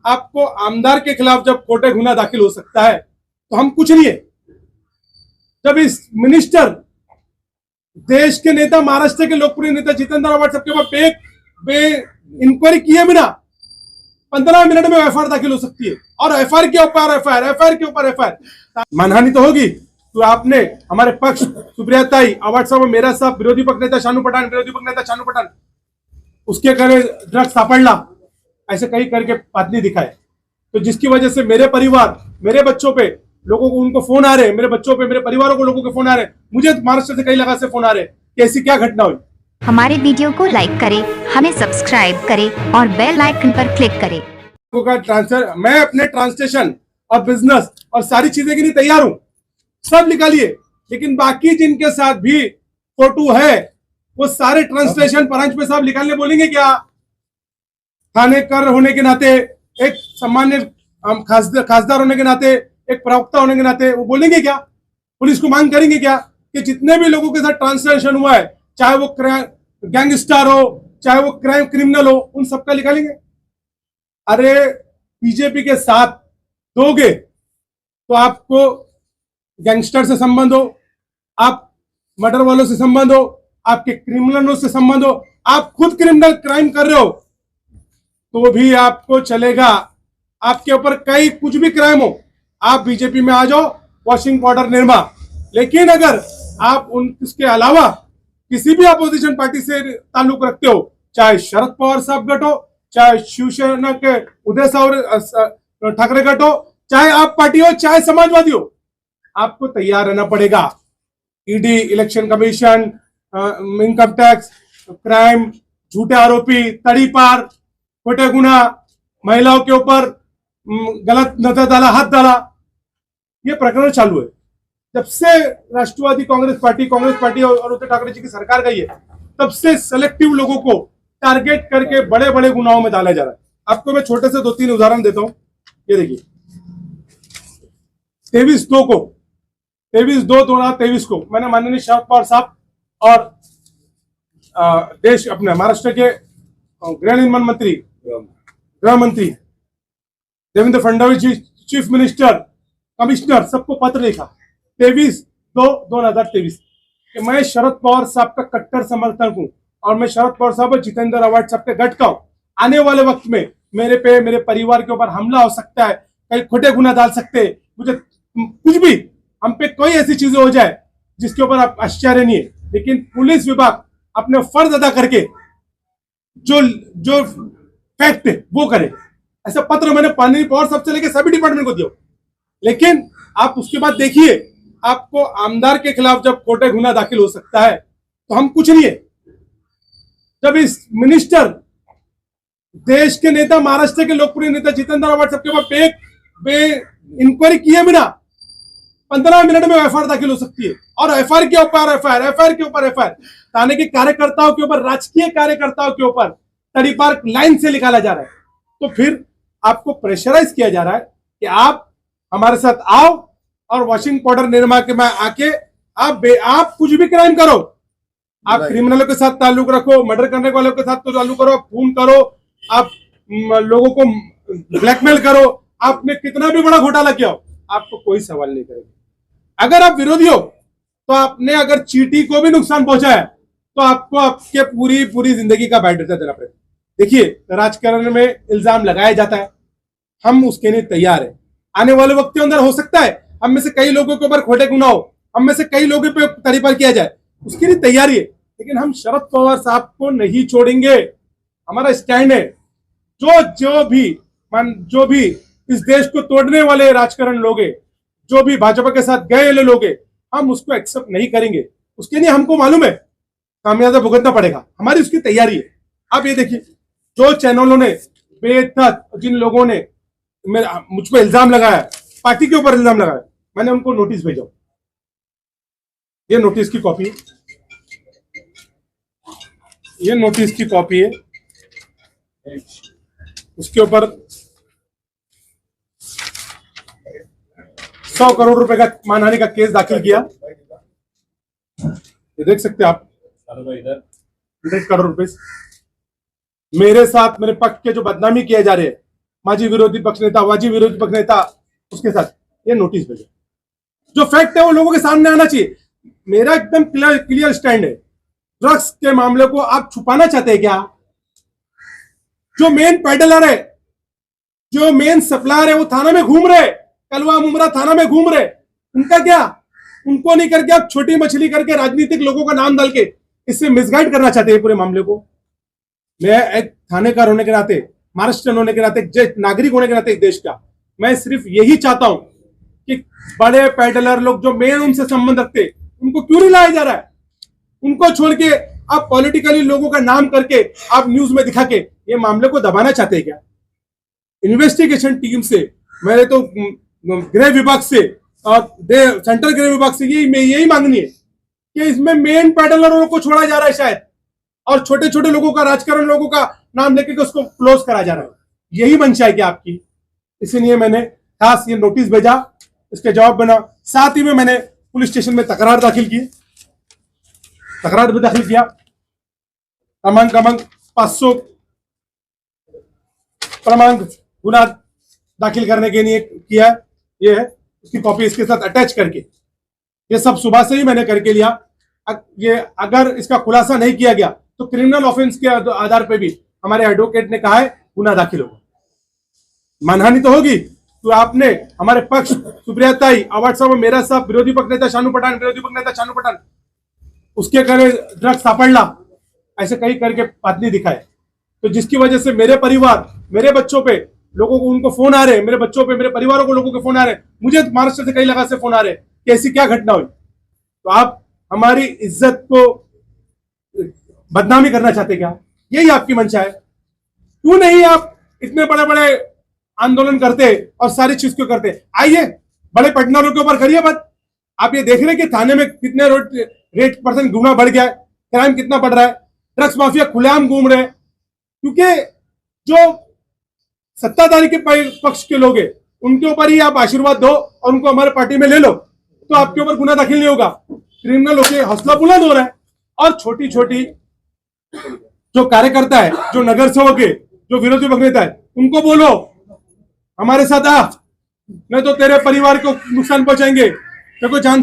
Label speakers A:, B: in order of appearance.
A: आपको आमदार के खिलाफ जब कोर्ट गुना दाखिल हो सकता है तो हम कुछ नहीं है। जब इस मिनिस्टर, देश के नेता, महाराष्ट्र के लोकप्रिय नेता जितेंद्र आव्हाड सबके ऊपर इंक्वायरी किए बिना 15 मिनट में एफआईआर दाखिल हो सकती है, और एफआईआर के ऊपर एफआईआर के ऊपर एफआईआर। मानहानि तो होगी। तो आपने हमारे पक्ष सुप्रियाताई आव्हाड साहब, मेरा साहब, विरोधी पक्ष नेता शानू पठान, उसके घरे ड्रग्स सापड़ला, ऐसे कई करके बातमी दिखाए। तो जिसकी वजह से मेरे परिवार, मेरे बच्चों पे लोगों को उनको फोन आ रहे हैं, मेरे बच्चों पे, मेरे परिवारों को लोगों के फोन आ रहे हैं, मुझे महाराष्ट्र से कई जगह से फोन आ रहे हैं कि ऐसी क्या घटना हुई।
B: हमारे वीडियो को लाइक करें, हमें सब्सक्राइब करें और बेल आइकन पर क्लिक करें।
A: ट्रांसफर, मैं अपने ट्रांसलेशन और बिजनेस और सारी चीजें के लिए तैयार हूं, सब निकालिए। लेकिन बाकी जिनके साथ भी फोटो है वो सारे ट्रांसलेशन परांज पे साहब निकालने बोलेंगे क्या? थानेकर होने के नाते, एक सामान्य खासदार होने के नाते, एक प्रवक्ता होने के नाते वो बोलेंगे क्या? पुलिस को मांग करेंगे क्या कि जितने भी लोगों के साथ ट्रांसलेशन हुआ है, चाहे वो गैंगस्टर हो, चाहे वो क्रिमिनल हो, उन सबका निकालेंगे? अरे बीजेपी के साथ दोगे तो आपको गैंगस्टर से संबंध हो, आप मर्डर वालों से संबंध हो, आपके क्रिमिनलों से संबंध हो, आप खुद क्रिमिनल क्राइम कर रहे हो तो भी आपको चलेगा। आपके ऊपर कई कुछ भी क्राइम हो, आप बीजेपी में आ जाओ, वॉशिंग पाउडर निर्मा। लेकिन अगर आप उसके अलावा किसी भी अपोजिशन पार्टी से ताल्लुक रखते हो, चाहे शरद पवार साहब गट हो, चाहे शिवसेना के उदय ठाकरे गट हो, चाहे आप पार्टी हो, चाहे समाजवादी हो, आपको तैयार रहना पड़ेगा। ED, election commission, income tax, crime, झूठे आरोपी, तड़ीपार, खोटे गुना, महिलाओं के ऊपर गलत नजर डाला, हाथ डाला, ये प्रकरण चालू है। जब से राष्ट्रवादी कांग्रेस पार्टी और उद्धव ठाकरे जी की सरकार गई है, तब से सेलेक्टिव लोगों को टारगेट करके बड़े बड़े गुनाहों में डाला जा रहा है। आपको मैं छोटे से 2-3 उदाहरण देता हूं। ये देखिए, 23/2/2023 को मैंने माननीय शरद पवार साहब और देश अपने महाराष्ट्र के गृह मंत्री देवेंद्र फडणवीस जी, चीफ मिनिस्टर, कमिश्नर, सबको पत्र लिखा 23/2/2023 कि मैं शरद पवार साहब का कट्टर समर्थक हूं और मैं शरद पवार साहब और जितेंद्र आव्हाड साहब के गट का हूं। आने वाले वक्त में मेरे परिवार के ऊपर हमला हो सकता है, कई खोटे गुना डाल सकते हैं, मुझे कुछ भी, हम पे कोई ऐसी चीजें हो जाए जिसके ऊपर आप आश्चर्य नहीं है। लेकिन पुलिस विभाग अपने फर्ज अदा करके जो फैक्ट है वो करे। ऐसा पत्र मैंने माननीय पवार साहब से लेकर सभी डिपार्टमेंट को दिया। लेकिन आप उसके बाद देखिए, आपको आमदार के खिलाफ जब कोर्ट गुना दाखिल हो सकता है तो हम कुछ नहीं है। जब इस मिनिस्टर, देश के नेता, महाराष्ट्र के लोकप्रिय नेता जितेंद्र आव्हाड सबके ऊपर इंक्वायरी किए बिना 15 मिनट में एफआईआर दाखिल हो सकती है, और एफआईआर के ऊपर एफआईआर थाने के कार्यकर्ताओं के ऊपर, राजकीय कार्यकर्ताओं के ऊपर तड़ीपार लाइन से निकाला जा रहा है। तो फिर आपको प्रेशराइज किया जा रहा है कि आप हमारे साथ आओ और वॉशिंग पाउडर निर्मा के में आके आप कुछ भी क्राइम करो, आप क्रिमिनलों के साथ ताल्लुक रखो, मर्डर करने वालों के साथ तो ताल्लुक करो, खून करो, आप लोगों को ब्लैकमेल करो, आपने कितना भी बड़ा घोटाला किया हो, आपको कोई सवाल नहीं करेगा। अगर आप विरोधी हो तो आपने अगर चीटी को भी नुकसान पहुंचाया तो आपको आपके पूरी जिंदगी का बायोडाटा देना पड़ेगा। देखिए, राजकारण में इल्जाम लगाया जाता है, हम उसके लिए तैयार है। आने वाले वक्त के अंदर हो सकता है हम में से कई लोगों के ऊपर खोटे गुना हो, हम में से कई लोगों पे तड़ीपार किया जाए, उसके लिए तैयारी है। लेकिन हम शरद पवार साहब को नहीं छोड़ेंगे। हमारा स्टैंड है, जो भी इस देश को तोड़ने वाले राजकारण लोग हैं, जो भी भाजपा के साथ गए लोग हैं, हम उसको एक्सेप्ट नहीं करेंगे। उसके लिए हमको मालूम है खामियाजा भुगतना पड़ेगा, हमारी उसकी तैयारी है। आप ये देखिए, जो चैनलों ने बेतक, जिन लोगों ने मुझ पर इल्जाम लगाया, पार्टी के ऊपर इल्जाम लगाया, मैंने उनको नोटिस भेजा। ये नोटिस की कॉपी है, ये नोटिस की कॉपी है। उसके ऊपर 100 करोड़ रुपए का मानहानि का केस दाखिल किया। ये देख सकते हैं आप, 100 करोड़ रुपए मेरे साथ, मेरे पक्ष के जो बदनामी किए जा रहे हैं, माजी विरोधी पक्ष नेता, वाजी विरोधी पक्ष नेता, उसके साथ ये नोटिस भेजा। जो फैक्ट है वो लोगों के सामने आना चाहिए। मेरा एकदम क्लियर स्टैंड है। ड्रग्स के मामले को आप छुपाना चाहते हैं क्या? जो मेन पेडलर है, जो मेन सप्लायर है, वो थाना में घूम रहे, कलवा मुमरा थाना में घूम रहे, उनका क्या? उनको नहीं करके आप छोटी मछली करके राजनीतिक लोगों का नाम डाल के इससे मिसगाइड करना चाहते हैं पूरे मामले को। मैं एक थानेदार होने के नाते, महाराष्ट्र होने के नाते, एक नागरिक होने के नाते एक देश का, मैं सिर्फ यही चाहता हूं कि बड़े पेडलर लोग जो मेन उनसे संबंध रखते, उनको क्यों नहीं लाया जा रहा है? उनको छोड़ के आप पॉलिटिकली लोगों का नाम करके आप न्यूज में दिखा के ये मामले को दबाना चाहते हैं क्या? इन्वेस्टिगेशन टीम से, मेरे तो गृह विभाग से और सेंट्रल गृह विभाग से यही मांगनी है कि इसमें मेन पेडलरों को छोड़ा जा रहा है शायद, और छोटे छोटे लोगों का, राजकारण लोगों का नाम लेके उसको क्लोज करा जा रहा है। यही मंशा है क्या आपकी? इसीलिए मैंने खास ये नोटिस भेजा, इसके जवाब बना। साथ ही में मैंने पुलिस स्टेशन में तकरार भी दाखिल किया। क्रमांक 500 क्रमांक गुना दाखिल करने के लिए किया। ये है उसकी कॉपी इसके साथ अटैच करके, ये सब सुबह से ही मैंने करके लिया। ये अगर इसका खुलासा नहीं किया गया तो क्रिमिनल ऑफेंस के आधार पे भी हमारे एडवोकेट ने कहा है गुना दाखिल होगा, मानहानि तो होगी। तो आपने हमारे पक्ष सुप्रिया ताई, अवार्ड साहब, मेरा साहब, विरोधी पक्ष नेता शानू पठान, उसके करे ड्रग्स सापड़ला, ऐसे कई करके बातनी दिखाए। तो जिसकी वजह से मेरे परिवार, मेरे बच्चों पे लोगों को, उनको फोन आ रहे, मेरे बच्चों पे, मेरे परिवारों को लोगों के फोन आ रहे, मुझे महाराष्ट्र से कई जगह से फोन आ रहे कि ऐसी क्या घटना हुई। तो आप हमारी इज्जत को बदनामी करना चाहते क्या? यही आपकी मंशा है? क्यों नहीं आप इतने बड़े बड़े आंदोलन करते और सारी चीज क्यों करते? आइए बड़े पटनारों के ऊपर करिए बात। आप ये देख रहे हैं कि थाने में कितने रेट परसेंट गुना बढ़ गया है, क्राइम कितना बढ़ रहा है, ड्रग्स माफिया खुलेआम घूम रहे हैं। क्योंकि जो सत्ताधारी के पक्ष के लोग हैं, उनके ऊपर ही आप आशीर्वाद दो और उनको हमारे पार्टी में ले लो, तो आपके ऊपर गुना दाखिल नहीं होगा। क्रिमिनल होके हौसला बुलंद हो रहा है। और छोटी छोटी जो कार्यकर्ता है, जो नगर सेवक है, जो विरोधी पक्ष नेता है, उनको बोलो हमारे साथ आ, नहीं तो तेरे परिवार को नुकसान पहुंचाएंगे। देखो जान